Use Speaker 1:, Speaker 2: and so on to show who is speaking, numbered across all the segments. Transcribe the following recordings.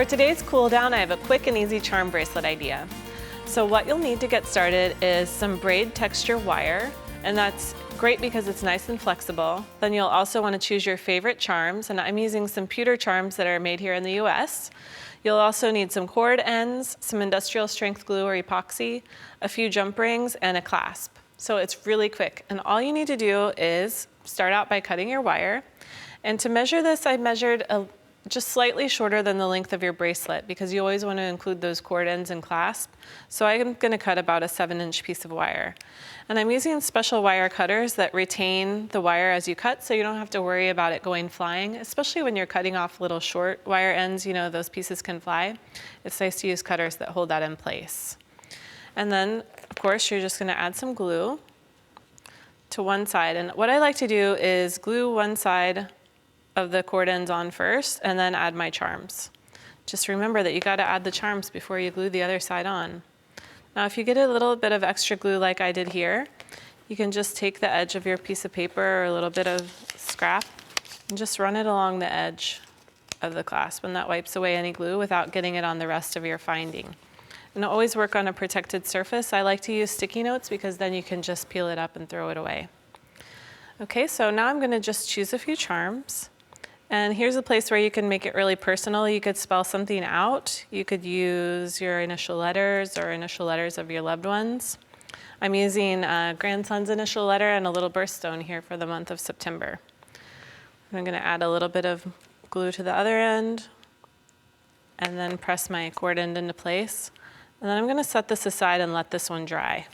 Speaker 1: For today's cool down, I have a quick and easy charm bracelet idea. So what you'll need to get started is some braid texture wire, and that's great because it's nice and flexible. Then you'll also want to choose your favorite charms, and I'm using some pewter charms that are made here in the US. You'll also need some cord ends, some industrial strength glue or epoxy, a few jump rings, and a clasp. So it's really quick, and all you need to do is start out by cutting your wire. And to measure this, I measured just slightly shorter than the length of your bracelet because you always want to include those cord ends and clasp. So I'm going to cut about a 7-inch piece of wire. And I'm using special wire cutters that retain the wire as you cut, so you don't have to worry about it going flying, especially when you're cutting off little short wire ends, you know, those pieces can fly. It's nice to use cutters that hold that in place. And then, of course, you're just going to add some glue to one side. And what I like to do is glue one side of the cord ends on first and then add my charms. Just remember that you got to add the charms before you glue the other side on. Now if you get a little bit of extra glue like I did here, you can just take the edge of your piece of paper or a little bit of scrap and just run it along the edge of the clasp, and that wipes away any glue without getting it on the rest of your finding. And always work on a protected surface. I like to use sticky notes because then you can just peel it up and throw it away. Okay, so now I'm going to just choose a few charms. And here's a place where you can make it really personal. You could spell something out. You could use your initial letters or initial letters of your loved ones. I'm using grandson's initial letter and a little birthstone here for the month of September. I'm going to add a little bit of glue to the other end and then press my cord end into place. And then I'm going to set this aside and let this one dry.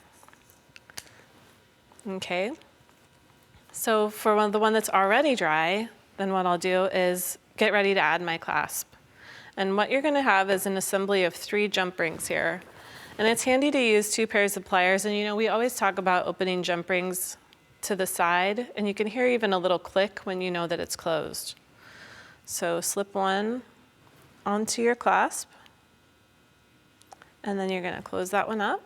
Speaker 1: Okay. So for the one that's already dry, then what I'll do is get ready to add my clasp. And what you're going to have is an assembly of 3 jump rings here. And it's handy to use 2 pairs of pliers. And you know, we always talk about opening jump rings to the side, and you can hear even a little click when you know that it's closed. So slip one onto your clasp, and then you're going to close that one up.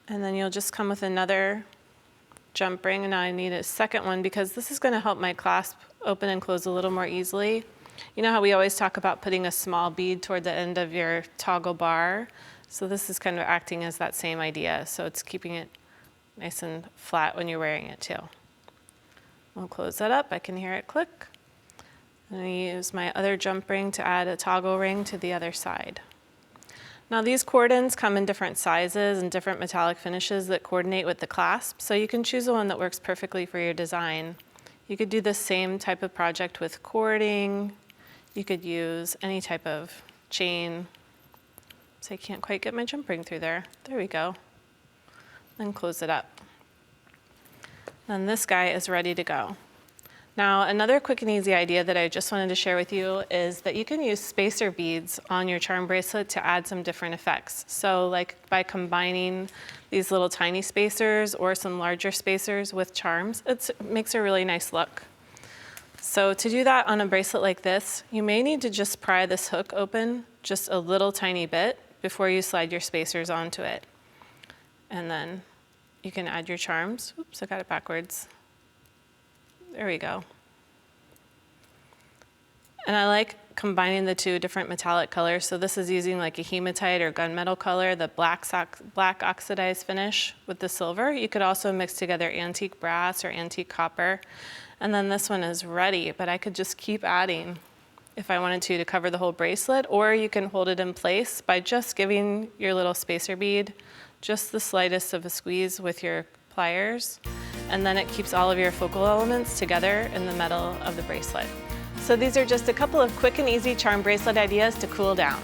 Speaker 1: And then you'll just come with another jump ring, and now I need a second one because this is going to help my clasp open and close a little more easily. You know how we always talk about putting a small bead toward the end of your toggle bar? So this is kind of acting as that same idea. So it's keeping it nice and flat when you're wearing it too. I'll close that up. I can hear it click. And I use my other jump ring to add a toggle ring to the other side. Now these cord ends come in different sizes and different metallic finishes that coordinate with the clasp, so you can choose the one that works perfectly for your design. You could do the same type of project with cording. You could use any type of chain. So I can't quite get my jump ring through there. There we go. Then close it up. Then this guy is ready to go. Now, another quick and easy idea that I just wanted to share with you is that you can use spacer beads on your charm bracelet to add some different effects. So like by combining these little tiny spacers or some larger spacers with charms, it makes a really nice look. So to do that on a bracelet like this, you may need to just pry this hook open just a little tiny bit before you slide your spacers onto it. And then you can add your charms. Oops, I got it backwards. There we go. And I like combining the 2 different metallic colors. So this is using like a hematite or gunmetal color, the black oxidized finish with the silver. You could also mix together antique brass or antique copper. And then this one is ready, but I could just keep adding if I wanted to cover the whole bracelet, or you can hold it in place by just giving your little spacer bead just the slightest of a squeeze with your pliers. And then it keeps all of your focal elements together in the metal of the bracelet. So these are just a couple of quick and easy charm bracelet ideas to cool down.